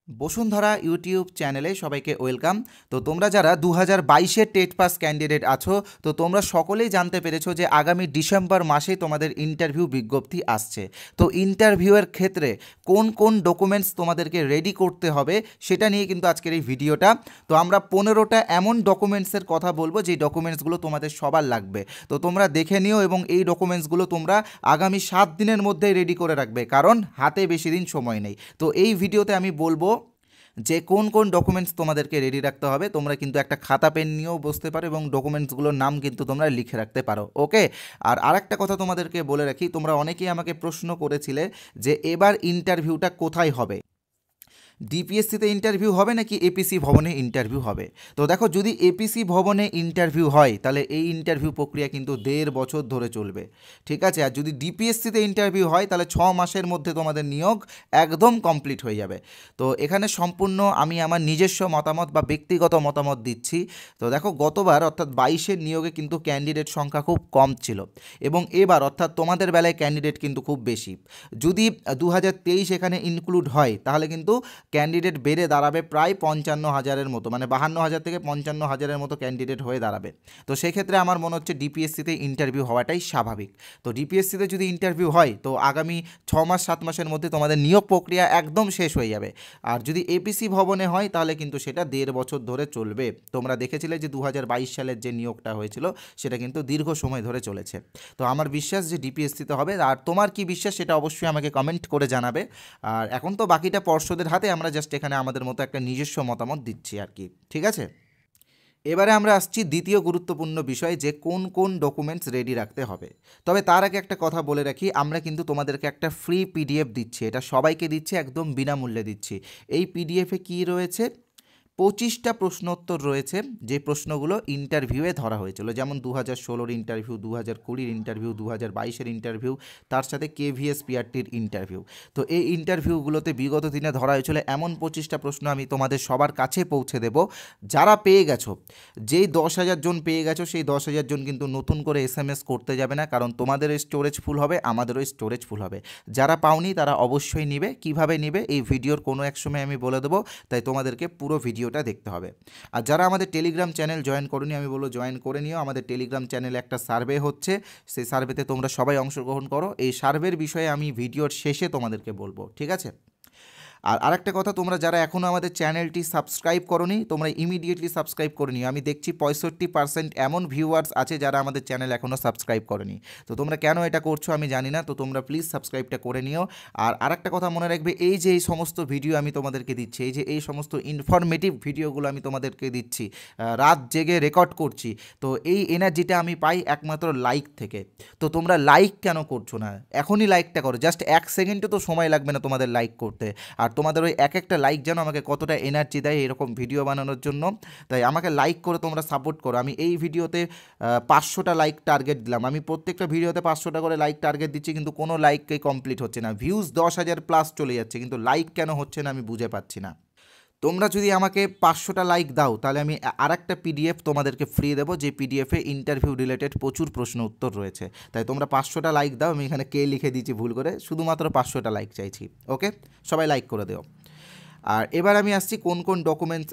Bashundhara YouTube চ্যানেলে সবাইকে welcome. তো তোমরা যারা 2022-এর টেট পাস ক্যান্ডিডেট আছো, তো তোমরা সকলেই জানতে পেরেছো যে আগামী ডিসেম্বর মাসে তোমাদের ইন্টারভিউ বিজ্ঞপ্তি আসছে। তো ইন্টারভিউয়ের ক্ষেত্রে কোন কোন ডকুমেন্টস তোমাদেরকে রেডি করতে হবে সেটা নিয়ে কিন্তু আজকের এই ভিডিওটা। তো আমরা 15টা এমন ডকুমেন্টসের কথা বলবো যে ডকুমেন্টসগুলো তোমাদের সবার লাগবে। তো তোমরা দেখে নিও এবং এই ডকুমেন্টসগুলো তোমরা আগামী 7 দিনের মধ্যেই রেডি করে রাখবে, কারণ হাতে বেশি দিন সময় নেই। তো এই ভিডিওতে আমি বলবো যে কোন কোন ডকুমেন্টস তোমাদেরকে রেডি রাখতে হবে। তোমরা কিন্তু একটা খাতা পেন নিয়েও বসতে পারো এবং ডকুমেন্টসগুলোর নাম কিন্তু তোমরা লিখে রাখতে পারো। ওকে, আর আরেকটা কথা তোমাদেরকে বলে রাখি, তোমরা অনেকেই আমাকে প্রশ্ন করেছিলে যে এবার ইন্টারভিউটা কোথায় হবে, ডিপিএসসিতে ইন্টারভিউ হবে নাকি এপিসি ভবনে ইন্টারভিউ হবে। তো দেখো, যদি এপিসি ভবনে ইন্টারভিউ হয় তাহলে এই ইন্টারভিউ প্রক্রিয়া কিন্তু 1.5 বছর ধরে চলবে, ঠিক আছে। আর যদি ডিপিএসসিতে ইন্টারভিউ হয় তাহলে 6 মাসের মধ্যে তোমাদের নিয়োগ একদম কমপ্লিট হয়ে যাবে। তো এখানে সম্পূর্ণ আমি আমার নিজস্ব মতামত বা ব্যক্তিগত মতামত দিচ্ছি। তো দেখো, গতবার অর্থাৎ 22-এর নিয়োগে কিন্তু ক্যান্ডিডেট সংখ্যা খুব কম ছিল এবং এবার অর্থাৎ তোমাদের বেলায় ক্যান্ডিডেট কিন্তু খুব বেশি। যদি 2023 এখানে ইনক্লুড হয় তাহলে কিন্তু ক্যান্ডিডেট বেড়ে দাঁড়াবে প্রায় 55,000-এর মতো, মানে 52,000 থেকে 55,000-এর মতো ক্যান্ডিডেট হয়ে দাঁড়াবে। তো সেক্ষেত্রে আমার মনে হচ্ছে ডিপিএসসিতে ইন্টারভিউ হওয়াটাই স্বাভাবিক। তো ডিপিএসসিতে যদি ইন্টারভিউ হয় তো আগামী 6 মাস 7 মাসের মধ্যে তোমাদের নিয়োগ প্রক্রিয়া একদম শেষ হয়ে যাবে। আর যদি এপিসি ভবনে হয় তাহলে কিন্তু সেটা 1.5 বছর ধরে চলবে। তোমরা দেখেছিলে যে 2022 সালের যে নিয়োগটা হয়েছিল সেটা কিন্তু দীর্ঘ সময় ধরে চলেছে। তো আমার বিশ্বাস যে ডিপিএসসিতে হবে। আর তোমার কি বিশ্বাস সেটা অবশ্যই আমাকে কমেন্ট করে জানাবে। আর এখন তো বাকিটা পর্ষদের হাতে, আমরা জাস্ট এখানে আমাদের মতো একটা নিজস্ব মতামত দিচ্ছি আর কি, ঠিক আছে। এবারে আমরা আসছি দ্বিতীয় গুরুত্বপূর্ণ বিষয়, যে কোন কোন ডকুমেন্টস রেডি রাখতে হবে। তবে তার আগে একটা কথা বলে রাখি, আমরা কিন্তু তোমাদেরকে একটা ফ্রি পিডিএফ দিচ্ছি, এটা সবাইকে দিচ্ছি, একদম বিনামূল্যে দিচ্ছি। এই পিডিএফে কি রয়েছে, 25টা প্রশ্নোত্তর রয়েছে, যে প্রশ্নগুলো ইন্টারভিউয়ে ধরা হয়েছিল, যেমন 2016-র ইন্টারভিউ, 2020-র ইন্টারভিউ, 2022-এর ইন্টারভিউ, তার সাথে কেভিএস পিআরটির ইন্টারভিউ। তো এই ইন্টারভিউগুলোতে বিগত দিনে ধরা হয়েছিল এমন 25টা প্রশ্ন আমি তোমাদের সবার কাছে পৌঁছে দেব। যারা পেয়ে গেছো, যেই 10,000 জন পেয়ে গেছো, সেই 10,000 জন কিন্তু নতুন করে এসএমএস করতে যাবে না, কারণ তোমাদের স্টোরেজ ফুল হবে, আমাদেরও স্টোরেজ ফুল হবে। যারা পাওনি তারা অবশ্যই নিবে। কিভাবে নিবে এই ভিডিওর কোনো এক সময় আমি বলে দেবো, তাই তোমাদেরকে পুরো ভিডিওটা দেখতে হবে। আর যারা আমাদের টেলিগ্রাম চ্যানেল জয়েন করোনি, আমি বলবো জয়েন করে নিও। আমাদের টেলিগ্রাম চ্যানেলে একটা সার্ভে হচ্ছে, সেই সার্ভেতে তোমরা সবাই অংশগ্রহণ করো। এই সার্ভের বিষয়ে আমি ভিডিওর শেষে তোমাদেরকে বলবো, ঠিক আছে। আর আরেকটা কথা, তোমরা যারা এখনও আমাদের চ্যানেলটি সাবস্ক্রাইব করোনি, তোমরা ইমিডিয়েটলি সাবস্ক্রাইব করে নিও। আমি দেখছি 65% এমন ভিউয়ার্স আছে যারা আমাদের চ্যানেল এখনও সাবস্ক্রাইব করেনি। তো তোমরা কেন এটা করছো আমি জানি না, তো তোমরা প্লিজ সাবস্ক্রাইবটা করে নিও। আর আরেকটা কথা মনে রাখবে, এই যে এই সমস্ত ভিডিও আমি তোমাদেরকে দিচ্ছি, এই যে এই সমস্ত ইনফরমেটিভ ভিডিওগুলো আমি তোমাদেরকে দিচ্ছি, রাত জেগে রেকর্ড করছি, তো এই এনার্জিটা আমি পাই একমাত্র লাইক থেকে। তো তোমরা লাইক কেন করছো না, এখনই লাইকটা করো, জাস্ট 1 সেকেন্ডও তো সময় লাগবে না তোমাদের লাইক করতে। আর তোমাদের ওই এক একটা লাইক যেন আমাকে কতটা এনার্জি দেয় এরকম ভিডিও বানানোর জন্য। তাই আমাকে লাইক করে তোমরা সাপোর্ট করো। আমি এই ভিডিওতে 500টা লাইক টার্গেট দিলাম, আমি প্রত্যেকটা ভিডিওতে 500টা করে লাইক টার্গেট দিচ্ছি, কিন্তু কোনো লাইকই কমপ্লিট হচ্ছে না। ভিউজ 10,000 প্লাস চলে যাচ্ছে, কিন্তু লাইক কেন হচ্ছে না আমি বুঝে পাচ্ছি না। তোমরা যদি আমাকে 500টা লাইক দাও তাহলে আমি আরেকটা পিডিএফ তোমাদেরকে ফ্রি দেবো, যে পিডিএফে ইন্টারভিউ রিলেটেড প্রচুর প্রশ্ন উত্তর রয়েছে। তাই তোমরা 500টা লাইক দাও, আমি এখানে কে লিখে দিয়েছি ভুল করে, শুধুমাত্র 500টা লাইক চাইছি। ওকে, সবাই লাইক করে দিও। আর এবার আমি আসছি কোন কোন ডকুমেন্টস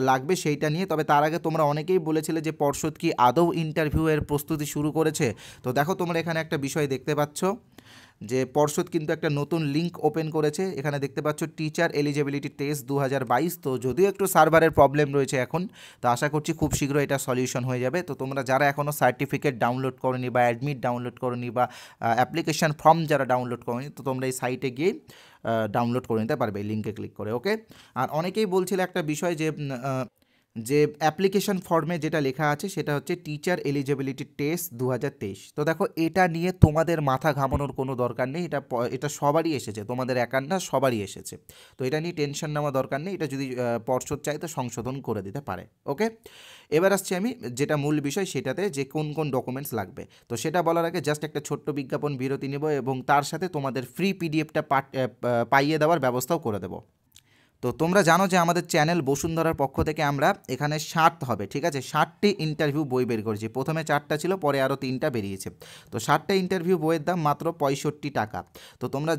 লাগবে সেইটা নিয়ে। তবে তার আগে তোমরা অনেকেই বলেছিলে যে পর্ষদ কি আদৌ ইন্টারভিউয়ের প্রস্তুতি শুরু করেছে। তো দেখো, তোমরা এখানে একটা বিষয় দেখতে পাচ্ছ যে পর্ষদ কিন্তু একটা নতুন লিঙ্ক ওপেন করেছে। এখানে দেখতে পাচ্ছ টিচার এলিজিবিলিটি টেস্ট 2022। তো যদিও একটু সার্ভারের প্রবলেম রয়েছে এখন, তো আশা করছি খুব শীঘ্রই এটা সলিউশন হয়ে যাবে। তো তোমরা যারা এখনও সার্টিফিকেট ডাউনলোড করোনি বা অ্যাডমিট ডাউনলোড করোনি বা অ্যাপ্লিকেশান ফর্ম যারা ডাউনলোড করোনি, তো তোমরা এই সাইটে গিয়ে ডাউনলোড করে নিতে পারবে এই লিঙ্কে ক্লিক করে। ওকে, আর অনেকেই বলছিল একটা বিষয় যে অ্যাপ্লিকেশন ফর্মে যেটা লেখা আছে সেটা হচ্ছে টিচার এলিজিবিলিটি টেস্ট 2023। তো দেখো, এটা নিয়ে তোমাদের মাথা ঘামানোর কোনো দরকার নেই, এটা সবারই এসেছে, তোমাদের একার না, সবারই এসেছে। তো এটা নিয়ে টেনশন নেওয়া দরকার নেই, এটা যদি পর্ষদ চায় তো সংশোধন করে দিতে পারে। ওকে, এবার আসছি আমি যেটা মূল বিষয় সেটাতে, যে কোন কোন ডকুমেন্টস লাগবে। তো সেটা বলার আগে জাস্ট একটা ছোট্ট বিজ্ঞাপন বিরতি নেব এবং তার সাথে তোমাদের ফ্রি পিডিএফটা পাইয়ে দেওয়ার ব্যবস্থাও করে দেবো। তো তোমরা জানো যে আমাদের চ্যানেল বসুন্ধরার পক্ষ থেকে আমরা এখানে 60 হবে, ঠিক আছে, 60টি ইন্টারভিউ বই বের করেছি। প্রথমে 4টা ছিল, পরে আরও 3টা বেরিয়েছে। তো 60টা ইন্টারভিউ বইয়ের দাম মাত্র 65 টাকা। তো তোমরা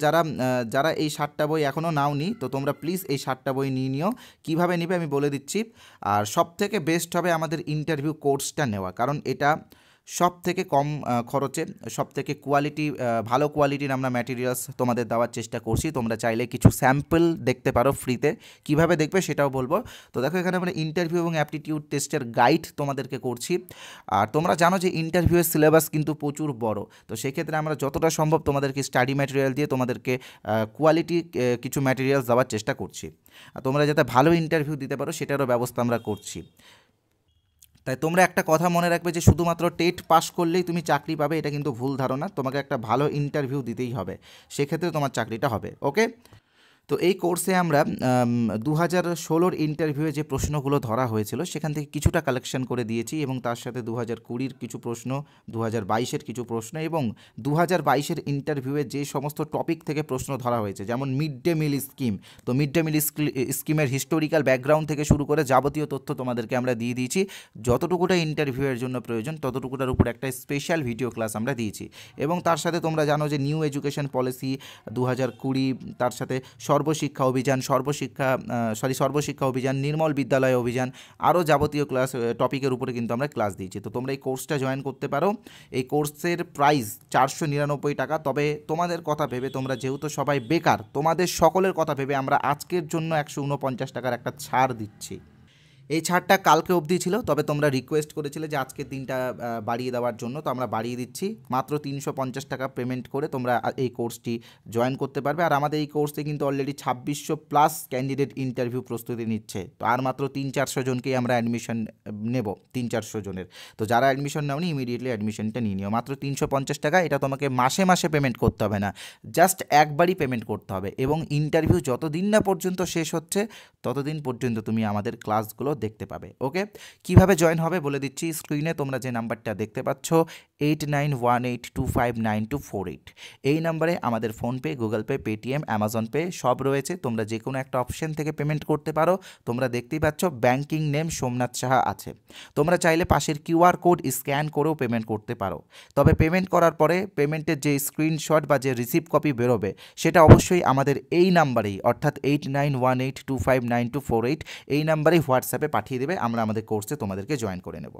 যারা এই 60টা বই এখনও নাওনি, তো তোমরা প্লিজ এই 60টা বই নিয়ে নিও। কীভাবে নেবে আমি বলে দিচ্ছি। আর সবথেকে বেস্ট হবে আমাদের ইন্টারভিউ কোর্সটা নেওয়া, কারণ এটা সব থেকে কম খরচে, সব থেকে ভালো কোয়ালিটির আমরা ম্যাটেরিয়ালস তোমাদের দেওয়ার চেষ্টা করছি। তোমরা চাইলে কিছু স্যাম্পল দেখতে পারো ফ্রিতে, কিভাবে দেখবে সেটাও বলবো। তো দেখো এখানে আমরা ইন্টারভিউ এবং অ্যাপটিটিউড টেস্টের গাইড তোমাদেরকে করছি। আর তোমরা জানো যে ইন্টারভিউয়ের সিলেবাস কিন্তু প্রচুর বড়, তো সেক্ষেত্রে আমরা যতটা সম্ভব তোমাদেরকে স্টাডি ম্যাটেরিয়াল দিয়ে তোমাদেরকে কোয়ালিটি কিছু ম্যাটেরিয়ালস দেওয়ার চেষ্টা করছি। আর তোমরা যাতে ভালো ইন্টারভিউ দিতে পারো সেটারও ব্যবস্থা আমরা করছি। তাই তোমরা একটা কথা মনে রাখবে যে শুধুমাত্র টেট পাস করলেই তুমি চাকরি পাবে, এটা কিন্তু ভুল ধারণা। তোমাকে একটা ভালো ইন্টারভিউ দিতেই হবে, সেক্ষেত্রে তোমার চাকরিটা হবে। ওকে, তো এই কোর্সে আমরা 2016 ইন্টারভিউয়ে যে প্রশ্নগুলো ধরা হয়েছিল সেখান থেকে কিছুটা কালেকশন করে দিয়েছি, এবং তার সাথে 2020 কিছু প্রশ্ন, 2022 কিছু প্রশ্ন, এবং 2022 ইন্টারভিউয়ে যে সমস্ত টপিক থেকে প্রশ্ন ধরা হয়েছে, যেমন মিড ডে মিল স্কিম। তো মিড ডে মিল স্কিমের হিস্টোরিক্যাল ব্যাকগ্রাউন্ড থেকে শুরু করে যাবতীয় তথ্য তোমাদেরকে আমরা দিয়ে দিয়েছি। যতটুকুটা ইন্টারভিউয়ের জন্য প্রয়োজন ততটুকুটার উপর একটা স্পেশাল ভিডিও ক্লাস আমরা দিয়েছি। এবং তার সাথে তোমরা জানো যে নিউ এডুকেশন পলিসি 2020, তার সাথে সর্বশিক্ষা অভিযান, নির্মল বিদ্যালয় অভিযান, আরও যাবতীয় টপিকের উপরে কিন্তু আমরা ক্লাস দিয়েছি। তো তোমরা এই কোর্সটা জয়েন করতে পারো। এই কোর্সের প্রাইস 499 টাকা। তবে তোমাদের কথা ভেবে, তোমরা যেহেতু সবাই বেকার, তোমাদের সকলের কথা ভেবে আমরা আজকের জন্য 149 টাকার একটা ছাড় দিচ্ছি। এই ছাড়টা কালকে অবধি ছিল, তবে তোমরা রিকোয়েস্ট করেছিলে যে আজকের দিনটা বাড়িয়ে দেওয়ার জন্য, তো আমরা বাড়িয়ে দিচ্ছি। মাত্র 350 টাকা পেমেন্ট করে তোমরা এই কোর্সটি জয়েন করতে পারবে। আর আমাদের এই কোর্সে কিন্তু অলরেডি 2600+ ক্যান্ডিডেট ইন্টারভিউ প্রস্তুতি নিচ্ছে। তো আর মাত্র 300-400 জনকেই আমরা অ্যাডমিশন নেব, 300-400 জনের। তো যারা অ্যাডমিশন নাওনি ইমিডিয়েটলি অ্যাডমিশনটা নিয়ে নিও। মাত্র 350 টাকা। এটা তোমাকে মাসে মাসে পেমেন্ট করতে হবে না, জাস্ট একবারই পেমেন্ট করতে হবে। এবং ইন্টারভিউ যতদিন না পর্যন্ত শেষ হচ্ছে ততদিন পর্যন্ত তুমি আমাদের ক্লাসগুলো দেখতে পাবে। ওকে, কিভাবে জয়েন হবে বলে দিচ্ছি। স্ক্রিনে তোমরা যে নাম্বারটা দেখতে পাচ্ছ 8918259248, এই নাম্বারে আমাদের PhonePe, Google pay, Paytm, Amazon pay সব রয়েছে। তোমরা যে কোনো একটা অপশন থেকে পেমেন্ট করতে পারো। তোমরা দেখতেই পাচ্ছ ব্যাংকিং নেম সোমনাথ সাহা আছে। তোমরা চাইলে পাশের কিউআর কোড স্ক্যান করেও পেমেন্ট করতে পারো। তবে পেমেন্ট করার পরে পেমেন্টের যে স্ক্রিনশট বা যে রিসিপ্ট কপি বেরোবে সেটা অবশ্যই আমাদের এই নাম্বারেই, অর্থাৎ 8918259248, এই নাম্বারেই হোয়াটসঅ্যাপে পাঠিয়ে দেবে। আমরা আমাদের কোর্সে তোমাদেরকে জয়েন করে নেব।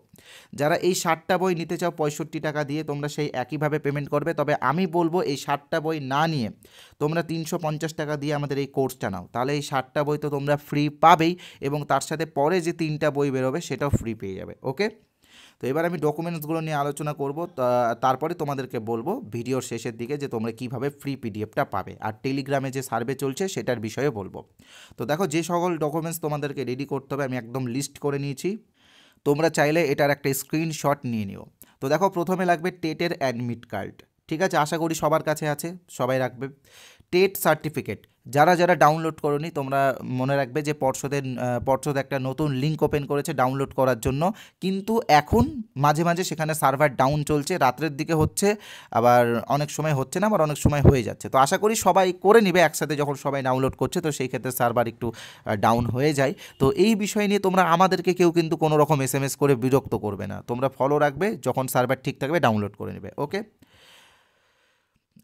যারা এই 60টা বই নিতে চাও 65 টাকা দিয়ে, তোমরা সেই একইভাবে পেমেন্ট করবে। তবে আমি বলবো এই 60টা বই না নিয়ে তোমরা 350 টাকা দিয়ে আমাদের এই কোর্সটা নাও, তাহলে এই 60টা বই তো তোমরা ফ্রি পাবেই, এবং তার সাথে পরে যে 3টা বই বেরোবে সেটাও ফ্রি পেয়ে যাবে। ওকে, তো এবার আমি ডকুমেন্টসগুলো নিয়ে আলোচনা করব, তারপরে তোমাদেরকে বলবো ভিডিওর শেষের দিকে যে তোমরা কিভাবে ফ্রি পিডিএফটা পাবে, আর টেলিগ্রামে যে সার্ভে চলছে সেটার বিষয়ে বলবো। তো দেখো যে সকল ডকুমেন্টস তোমাদেরকে রেডি করতে হবে আমি একদম লিস্ট করে নিয়েছি। তোমরা চাইলে এটার একটা স্ক্রিনশট নিয়ে নিও। তো দেখো প্রথমে লাগবে টেটের অ্যাডমিট কার্ড, ঠিক আছে, আশা করি সবার কাছে আছে, সবাই রাখবে। টেট সার্টিফিকেট যারা যারা ডাউনলোড করোনি, তোমরা মনে রাখবে যে পর্ষদ একটা নতুন লিঙ্ক ওপেন করেছে ডাউনলোড করার জন্য, কিন্তু এখন মাঝে মাঝে সেখানে সার্ভার ডাউন চলছে, রাত্রের দিকে হচ্ছে, আবার অনেক সময় হচ্ছে না, আবার অনেক সময় হয়ে যাচ্ছে। তো আশা করি সবাই করে নিবে একসাথে, যখন সবাই ডাউনলোড করছে তো সেই ক্ষেত্রে সার্ভার একটু ডাউন হয়ে যায়। তো এই বিষয় নিয়ে তোমরা আমাদেরকে কেউ কিন্তু কোনো রকম SMS করে বিরক্ত করবে না, তোমরা ফলো রাখবে, যখন সার্ভার ঠিক থাকবে ডাউনলোড করে নেবে। ওকে,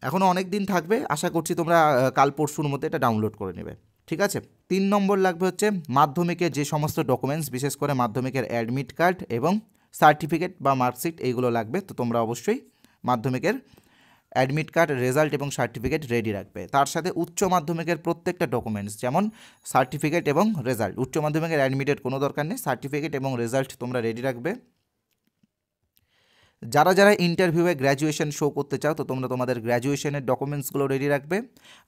এখনও অনেক দিন থাকবে, আশা করছি তোমরা কাল পরশুর মধ্যে এটা ডাউনলোড করে নেবে, ঠিক আছে। 3 নম্বর লাগবে হচ্ছে মাধ্যমিকের যে সমস্ত ডকুমেন্টস, বিশেষ করে মাধ্যমিকের অ্যাডমিট কার্ড এবং সার্টিফিকেট বা মার্কশিট, এইগুলো লাগবে। তো তোমরা অবশ্যই মাধ্যমিকের অ্যাডমিট কার্ড, রেজাল্ট এবং সার্টিফিকেট রেডি রাখবে। তার সাথে উচ্চ মাধ্যমিকের প্রত্যেকটা ডকুমেন্টস, যেমন সার্টিফিকেট এবং রেজাল্ট, উচ্চ মাধ্যমিকের অ্যাডমিটের কোনো দরকার নেই, সার্টিফিকেট এবং রেজাল্ট তোমরা রেডি রাখবে। যারা যারা ইন্টারভিউয়ে গ্র্যাজুয়েশন শো করতে চাও, তো তোমরা তোমাদের গ্র্যাজুয়েশনের ডকুমেন্টসগুলো রেডি রাখবে।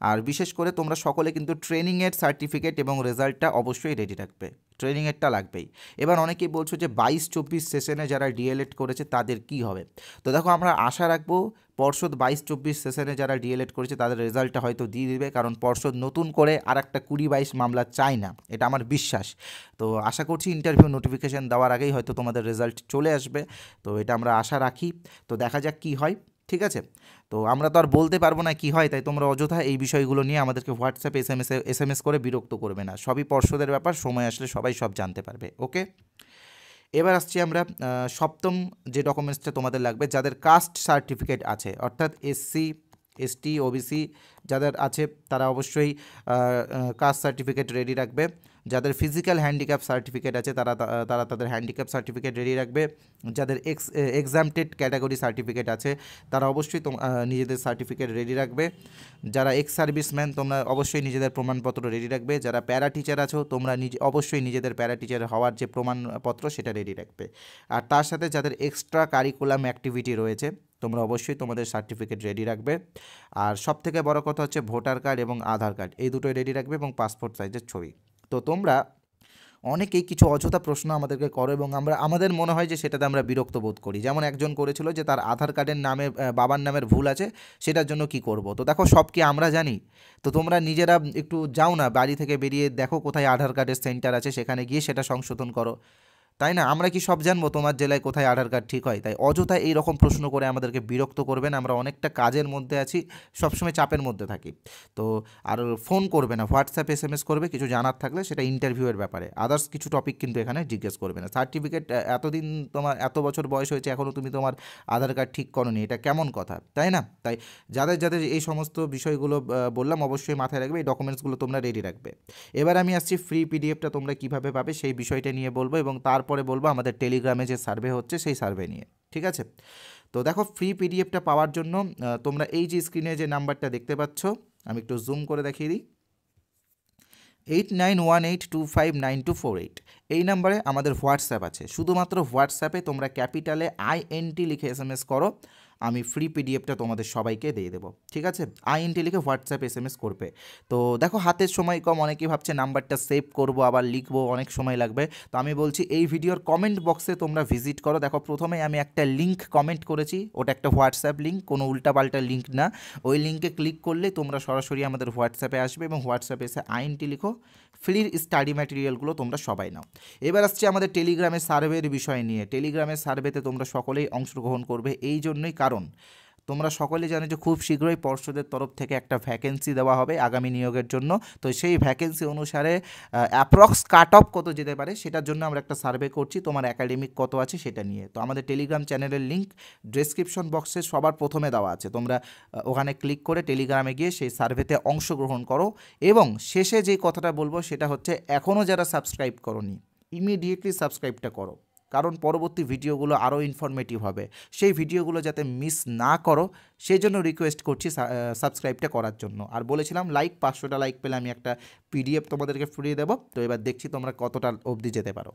আর বিশেষ করে তোমরা সকলে কিন্তু ট্রেনিংয়ের সার্টিফিকেট এবং রেজাল্টটা অবশ্যই রেডি রাখবে, ট্রেনিংয়েরটা লাগবেই। এবার অনেকেই বলছো যে 22-24 সেশনে যারা ডিএলএড করেছে তাদের কি হবে। তো দেখো আমরা আশা রাখবো পর্ষদ 22-24 সেশনে যারা ডিএলএড করেছে তাদের রেজাল্টটা হয়তো দিয়ে দিবে, কারণ পর্ষদ নতুন করে আর একটা 20-22 মামলা চায় না, এটা আমার বিশ্বাস। তো আশা করছি ইন্টারভিউ নোটিফিকেশান দেওয়ার আগেই হয়তো তোমাদের রেজাল্ট চলে আসবে, তো এটা আমরা আশা রাখি। তো দেখা যাক কি হয়। ঠিক আছে? তো আমরা তো আর বলতে পারবো না কি হয়, তাই তোমরা অযথা এই বিষয়গুলো নিয়ে আমাদেরকে হোয়াটসঅ্যাপে এসএমএস করে বিরক্ত করবে না। সবই পর্ষদের ব্যাপার, সময় আসলে সবাই সব জানতে পারবে। ওকে, এবার আসছি আমরা সপ্তম যে ডকুমেন্টসটা তোমাদের লাগবে, যাদের কাস্ট সার্টিফিকেট আছে, অর্থাৎ এসসি এসটি ওবিসি যাদের আছে তারা অবশ্যই কাস্ট সার্টিফিকেট রেডি রাখবে। যাদের ফিজিক্যাল হ্যান্ডিক্যাপ সার্টিফিকেট আছে তারা তারা তাদের হ্যান্ডিক্যাপ সার্টিফিকেট রেডি রাখবে। যাদের এক্সামটেড ক্যাটাগরি সার্টিফিকেট আছে তারা অবশ্যই নিজেদের সার্টিফিকেট রেডি রাখবে। যারা এক্স সার্ভিসম্যান তোমরা অবশ্যই নিজেদের প্রমাণপত্র রেডি রাখবে। যারা প্যারা টিচার আছো তোমরা অবশ্যই নিজেদের প্যারা টিচার হওয়ার যে প্রমাণপত্র সেটা রেডি রাখবে। আর তার সাথে যাদের এক্সট্রা কারিকুলাম অ্যাক্টিভিটি রয়েছে তোমরা অবশ্যই তোমাদের সার্টিফিকেট রেডি রাখবে। আর সবথেকে বড় কথা হচ্ছে ভোটার কার্ড এবং আধার কার্ড, এই দুটোই রেডি রাখবে এবং পাসপোর্ট সাইজের ছবি। তো তোমরা অনেকেই কিছু অযথা প্রশ্ন আমাদেরকে করো এবং আমাদের মনে হয় যে সেটাতে আমরা বিরক্ত বোধ করি। যেমন একজন করেছিল যে তার আধার কার্ডের নামে বাবার নামের ভুল আছে, সেটার জন্য কি করব। তো দেখো সব কি আমরা জানি? তো তোমরা নিজেরা একটু যাও না, বাড়ি থেকে বেরিয়ে দেখো কোথায় আধার কার্ডের সেন্টার আছে, সেখানে গিয়ে সেটা সংশোধন করো, তাই না? আমরা কি সব জানবো তোমার জেলায় কোথায় আধার কার্ড ঠিক হয়? তাই অযথা এই রকম প্রশ্ন করে আমাদেরকে বিরক্ত করবেন। আমরা অনেকটা কাজের মধ্যে আছি, সবসময় চাপের মধ্যে থাকি। তো আর ফোন করবে না, হোয়াটসঅ্যাপ এসএমএস করবে কিছু জানার থাকলে, সেটা ইন্টারভিউয়ের ব্যাপারে। আদার্স কিছু টপিক কিন্তু এখানে জিজ্ঞেস করবে না। সার্টিফিকেট এতদিন তোমার এত বছর বয়স হয়েছে এখনও তুমি তোমার আধার কার্ড ঠিক করোনি, এটা কেমন কথা, তাই না? তাই যাদের যাদের এই সমস্ত বিষয়গুলো বললাম অবশ্যই মাথায় রাখবে, এই ডকুমেন্টসগুলো তোমরা রেডি রাখবে। এবার আমি আসছি ফ্রি পিডিএফটা তোমরা কীভাবে পাবে সেই বিষয়টা নিয়ে বলবো, এবং তারপরে বলবো আমাদের টেলিগ্রামে যে সার্ভে হচ্ছে সেই সার্ভে নিয়ে। ঠিক আছে? তো দেখো ফ্রি পিডিএফটা পাওয়ার জন্য তোমরা এই যে স্ক্রিনে যে নাম্বারটা দেখতে পাচ্ছ, আমি একটু জুম করে দেখিয়ে দিই, 8918259248, এই নাম্বারে আমাদের হোয়াটসঅ্যাপ আছে। শুধুমাত্র হোয়াটসঅ্যাপে তোমরা ক্যাপিটালে INT লিখে এসএমএস করো, আমি ফ্রি পিডিএফটা তোমাদের সবাইকে দিয়ে দেবো। ঠিক আছে? INT লিখে হোয়াটসঅ্যাপ এসএমএস করবে। তো দেখো হাতের সময় কম, অনেকেই ভাবছে নাম্বারটা সেভ করবো আবার লিখবো, অনেক সময় লাগবে। তো আমি বলছি এই ভিডিওর কমেন্ট বক্সে তোমরা ভিজিট করো। দেখো প্রথমে আমি একটা লিঙ্ক কমেন্ট করেছি, ওটা একটা হোয়াটসঅ্যাপ লিঙ্ক, কোনো উল্টাপাল্টা লিঙ্ক না। ওই লিঙ্কে ক্লিক করলে তোমরা সরাসরি আমাদের হোয়াটসঅ্যাপে আসবে এবং হোয়াটসঅ্যাপে এসে INT লিখো, ফ্রির স্টাডি ম্যাটেরিয়ালগুলো তোমরা সবাই নাও। এবার আসছে আমাদের টেলিগ্রামের সার্ভের বিষয় নিয়ে। টেলিগ্রামের সার্ভেতে তোমরা সকলেই অংশগ্রহণ করবে, এই জন্যই কারণ তোমরা সকলে জানো যে খুব শীঘ্রই পর্ষদের তরফ থেকে একটা ভ্যাকেন্সি দেওয়া হবে আগামী নিয়োগের জন্য। তো সেই ভ্যাকেন্সি অনুসারে অ্যাপ্রক্স কাট অফ কত যেতে পারে সেটার জন্য আমরা একটা সার্ভে করছি, তোমার একাডেমিক কত আছে সেটা নিয়ে। তো আমাদের টেলিগ্রাম চ্যানেলের লিঙ্ক ডেসক্রিপশন বক্সে সবার প্রথমে দেওয়া আছে, তোমরা ওখানে ক্লিক করে টেলিগ্রামে গিয়ে সেই সার্ভেতে অংশগ্রহণ করো। এবং শেষে যেই কথাটা বলবো সেটা হচ্ছে, এখনও যারা সাবস্ক্রাইব করোনি ইমিডিয়েটলি সাবস্ক্রাইবটা করো, কারণ পরবর্তী ভিডিওগুলো আরও ইনফরমেটিভ হবে। সেই ভিডিওগুলো যাতে মিস না করো সেই জন্য রিকোয়েস্ট করছি সাবস্ক্রাইবটা করার জন্য। আর বলেছিলাম 500টা লাইক পেলে আমি একটা পিডিএফ তোমাদেরকে ফ্রি দেবো। তো এবার দেখছি তোমরা কতটা অবধি যেতে পারো।